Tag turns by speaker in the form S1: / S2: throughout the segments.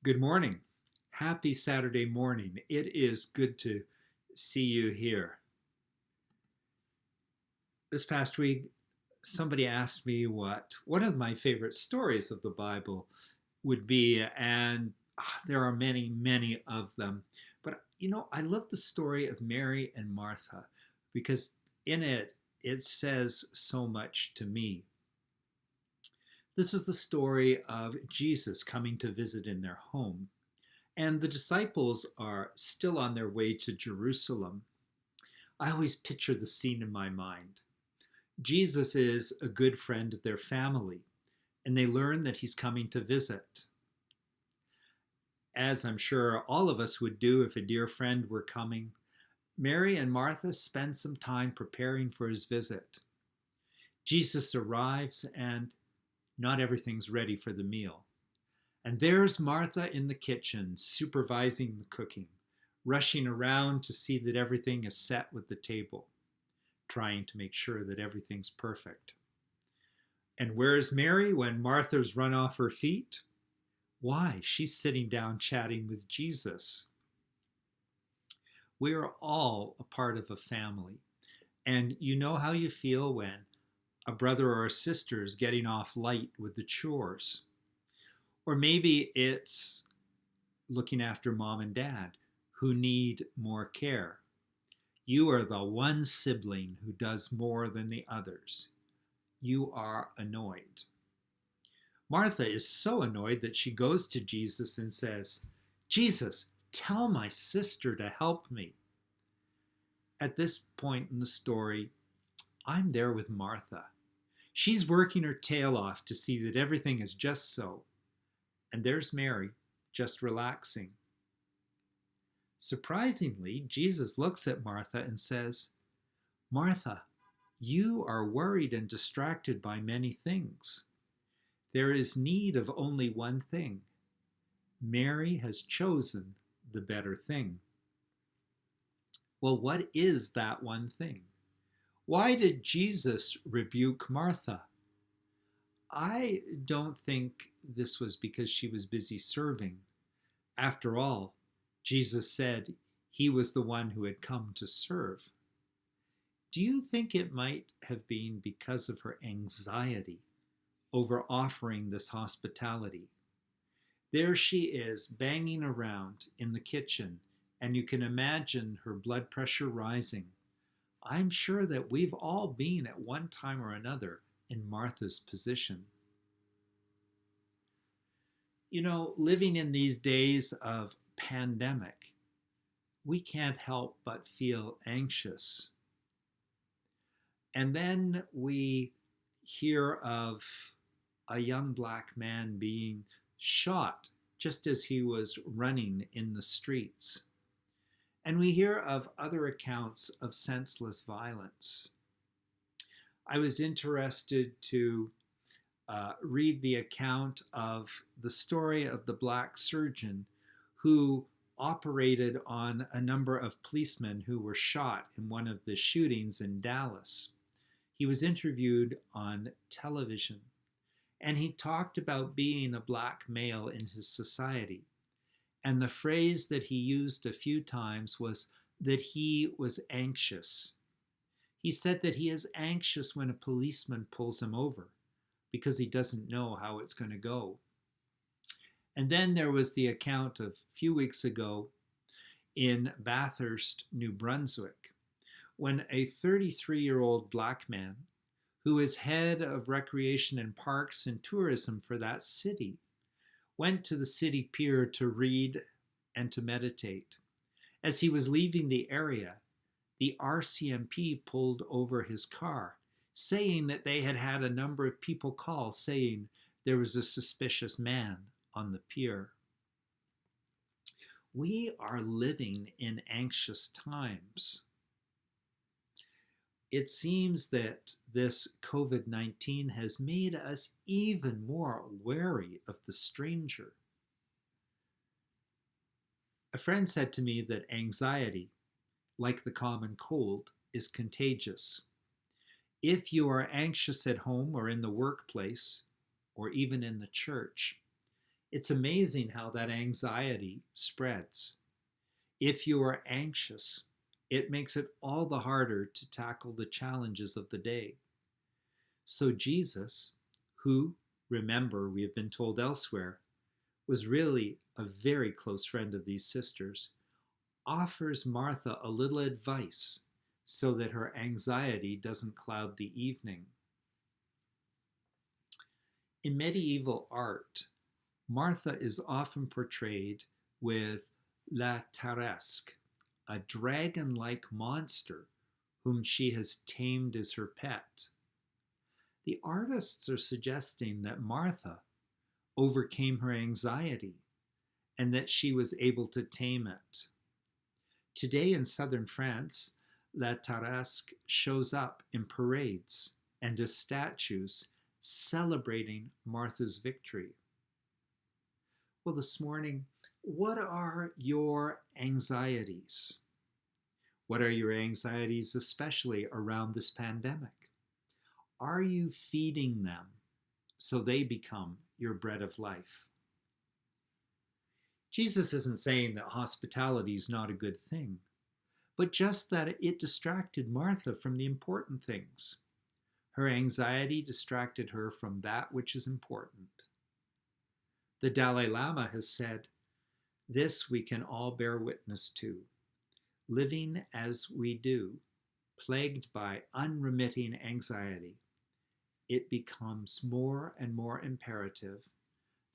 S1: Good morning. Happy Saturday morning. It is good to see you here. This past week, somebody asked me what one of my favorite stories of the Bible would be, and there are many, many of them. But I love the story of Mary and Martha because in it says so much to me. This is the story of Jesus coming to visit in their home. And the disciples are still on their way to Jerusalem. I always picture the scene in my mind. Jesus is a good friend of their family, and they learn that he's coming to visit. As I'm sure all of us would do if a dear friend were coming, Mary and Martha spend some time preparing for his visit. Jesus arrives, and not everything's ready for the meal. And there's Martha in the kitchen, supervising the cooking, rushing around to see that everything is set with the table, trying to make sure that everything's perfect. And where's Mary when Martha's run off her feet? Why, she's sitting down chatting with Jesus. We are all a part of a family. And you know how you feel when a brother or a sister is getting off light with the chores. Or maybe it's looking after mom and dad who need more care. You are the one sibling who does more than the others. You are annoyed. Martha is so annoyed that she goes to Jesus and says, "Jesus, tell my sister to help me." At this point in the story, I'm there with Martha. She's working her tail off to see that everything is just so. And there's Mary, just relaxing. Surprisingly, Jesus looks at Martha and says, "Martha, you are worried and distracted by many things. There is need of only one thing. Mary has chosen the better thing." Well, what is that one thing? Why did Jesus rebuke Martha? I don't think this was because she was busy serving. After all, Jesus said he was the one who had come to serve. Do you think it might have been because of her anxiety over offering this hospitality? There she is, banging around in the kitchen, and you can imagine her blood pressure rising. I'm sure that we've all been at one time or another in Martha's position. Living in these days of pandemic, we can't help but feel anxious. And then we hear of a young black man being shot just as he was running in the streets. And we hear of other accounts of senseless violence. I was interested to read the account of the story of the black surgeon who operated on a number of policemen who were shot in one of the shootings in Dallas. He was interviewed on television, and he talked about being a black male in his society. And the phrase that he used a few times was that he was anxious. He said that he is anxious when a policeman pulls him over because he doesn't know how it's going to go. And then there was the account of a few weeks ago in Bathurst, New Brunswick, when a 33-year-old black man, who is head of recreation and parks and tourism for that city, went to the city pier to read and to meditate. As he was leaving the area, the RCMP pulled over his car, saying that they had had a number of people call saying there was a suspicious man on the pier. We are living in anxious times. It seems that this COVID-19 has made us even more wary of the stranger. A friend said to me that anxiety, like the common cold, is contagious. If you are anxious at home or in the workplace, or even in the church, It's amazing how that anxiety spreads. If you are anxious, it makes it all the harder to tackle the challenges of the day. So Jesus, who, remember, we have been told elsewhere, was really a very close friend of these sisters, offers Martha a little advice so that her anxiety doesn't cloud the evening. In medieval art, Martha is often portrayed with La Tarasque, a dragon-like monster whom she has tamed as her pet. The artists are suggesting that Martha overcame her anxiety and that she was able to tame it. Today in southern France, La Tarasque shows up in parades and as statues celebrating Martha's victory. Well, this morning, what are your anxieties? What are your anxieties, especially around this pandemic? Are you feeding them so they become your bread of life? Jesus isn't saying that hospitality is not a good thing, but just that it distracted Martha from the important things. Her anxiety distracted her from that which is important. The Dalai Lama has said, "This we can all bear witness to. Living as we do, plagued by unremitting anxiety, it becomes more and more imperative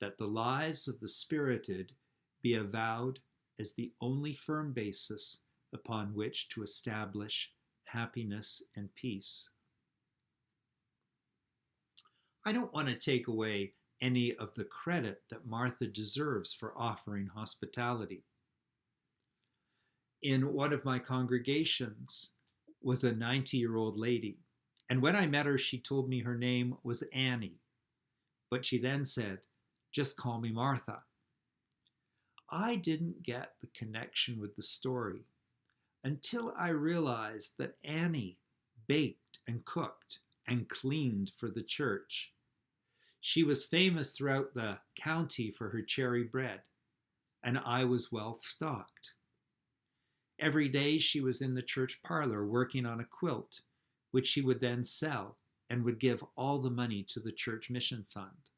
S1: that the lives of the spirited be avowed as the only firm basis upon which to establish happiness and peace." I don't want to take away any of the credit that Martha deserves for offering hospitality. In one of my congregations was a 90-year-old lady, and when I met her, she told me her name was Annie, but she then said, "Just call me Martha." I didn't get the connection with the story until I realized that Annie baked and cooked and cleaned for the church. She was famous throughout the county for her cherry bread, and I was well stocked. Every day she was in the church parlor working on a quilt, which she would then sell and would give all the money to the church mission fund.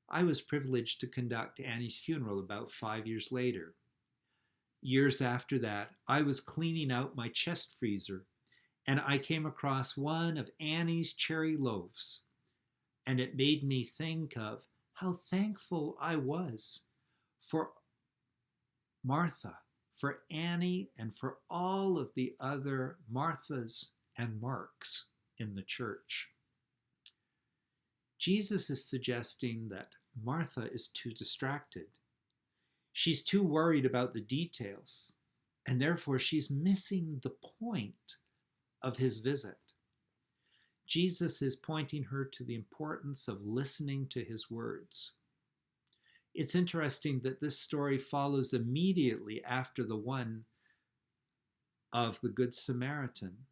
S1: I was privileged to conduct Annie's funeral about 5 years later. Years after that, I was cleaning out my chest freezer, and I came across one of Annie's cherry loaves, and it made me think of how thankful I was for Martha, for Annie, and for all of the other Marthas and Marks in the church. Jesus is suggesting that Martha is too distracted. She's too worried about the details, and therefore she's missing the point of his visit. Jesus is pointing her to the importance of listening to his words. It's interesting that this story follows immediately after the one of the Good Samaritan.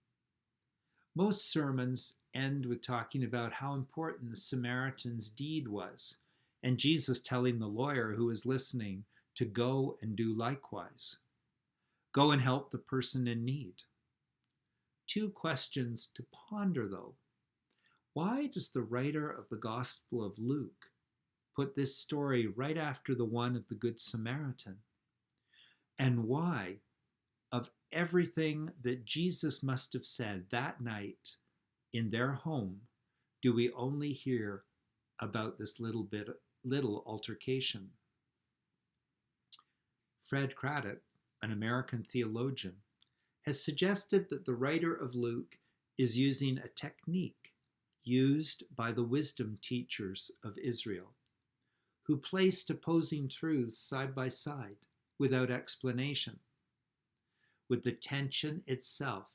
S1: Most sermons end with talking about how important the Samaritan's deed was, and Jesus telling the lawyer who is listening to go and do likewise. Go and help the person in need. Two questions to ponder, though. Why does the writer of the Gospel of Luke put this story right after the one of the Good Samaritan? And why, of everything that Jesus must have said that night in their home, do we only hear about this little altercation? Fred Craddock, an American theologian, has suggested that the writer of Luke is using a technique used by the wisdom teachers of Israel, who placed opposing truths side by side without explanation, with the tension itself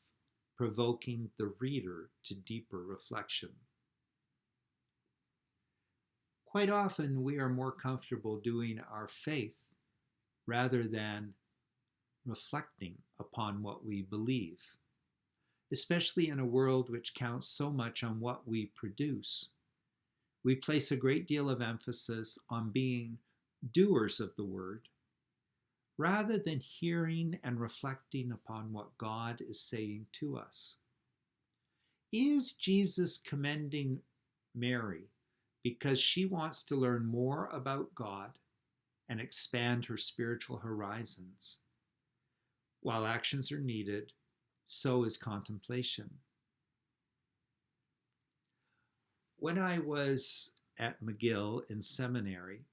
S1: provoking the reader to deeper reflection. Quite often, we are more comfortable doing our faith rather than reflecting upon what we believe, especially in a world which counts so much on what we produce. we place a great deal of emphasis on being doers of the word rather than hearing and reflecting upon what God is saying to us. Is Jesus commending Mary because she wants to learn more about God and expand her spiritual horizons? While actions are needed, so is contemplation. When I was at McGill in seminary,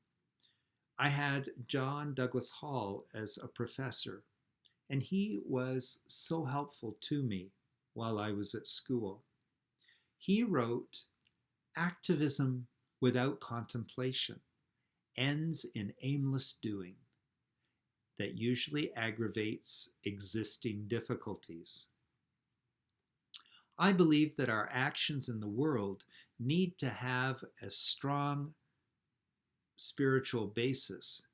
S1: I had John Douglas Hall as a professor, and he was so helpful to me while I was at school. He wrote, "Activism without contemplation ends in aimless doing that usually aggravates existing difficulties." I believe that our actions in the world need to have a strong spiritual basis,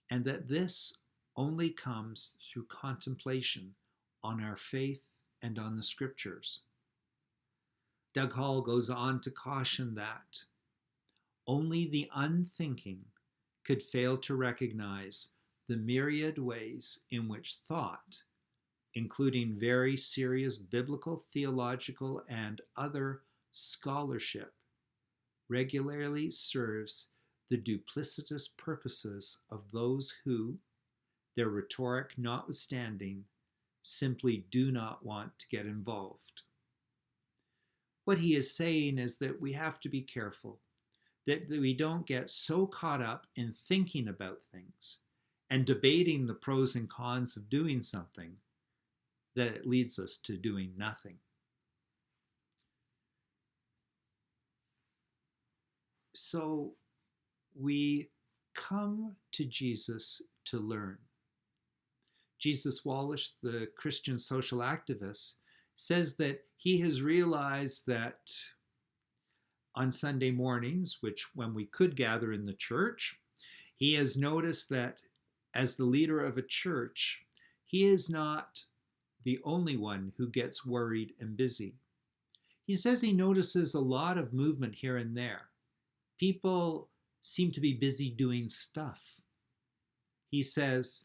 S1: and that this only comes through contemplation on our faith and on the scriptures. Doug Hall goes on to caution that only the unthinking could fail to recognize the myriad ways in which thought, including very serious biblical, theological, and other scholarship, regularly serves the duplicitous purposes of those who, their rhetoric notwithstanding, simply do not want to get involved. What he is saying is that we have to be careful that we don't get so caught up in thinking about things and debating the pros and cons of doing something that it leads us to doing nothing. So we come to Jesus to learn. Jesus Wallish, the Christian social activist, says that he has realized that on Sunday mornings, which when we could gather in the church, he has noticed that as the leader of a church, he is not the only one who gets worried and busy. He says he notices a lot of movement here and there. People seem to be busy doing stuff. He says,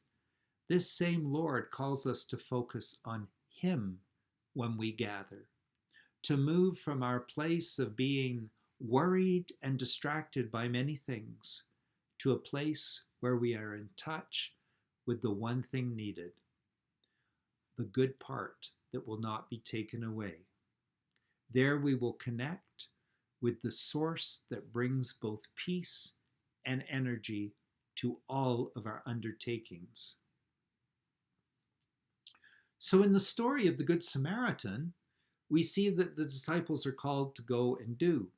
S1: this same Lord calls us to focus on him when we gather, to move from our place of being worried and distracted by many things to a place where we are in touch with the one thing needed, the good part that will not be taken away. There we will connect with the source that brings both peace and energy to all of our undertakings. So in the story of the Good Samaritan, we see that the disciples are called to go and do.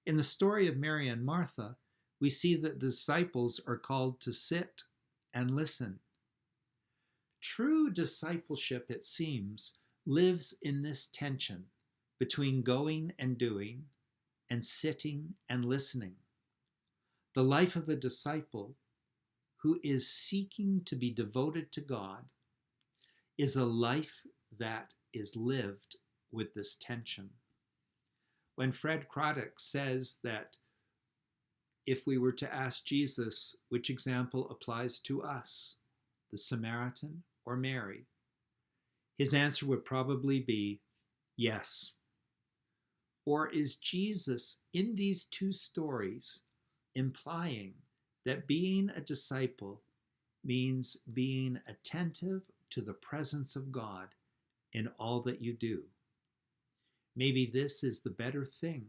S1: In the story of Mary and Martha, we see that the disciples are called to sit and listen. True discipleship, it seems, lives in this tension between going and doing and sitting and listening. The life of a disciple who is seeking to be devoted to God is a life that is lived with this tension. When Fred Craddock says that if we were to ask Jesus which example applies to us, the Samaritan or Mary, his answer would probably be yes. Or is Jesus in these two stories implying that being a disciple means being attentive to the presence of God in all that you do? Maybe this is the better thing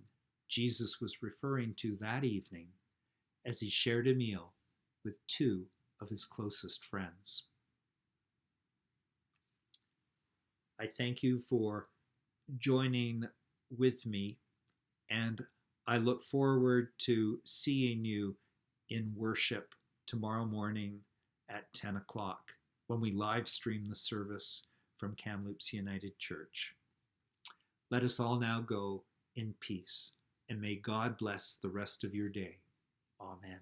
S1: Jesus was referring to that evening as he shared a meal with two of his closest friends. I thank you for joining with me, and I look forward to seeing you in worship tomorrow morning at 10 o'clock when we live stream the service from Kamloops United Church. Let us all now go in peace, and may God bless the rest of your day. Amen.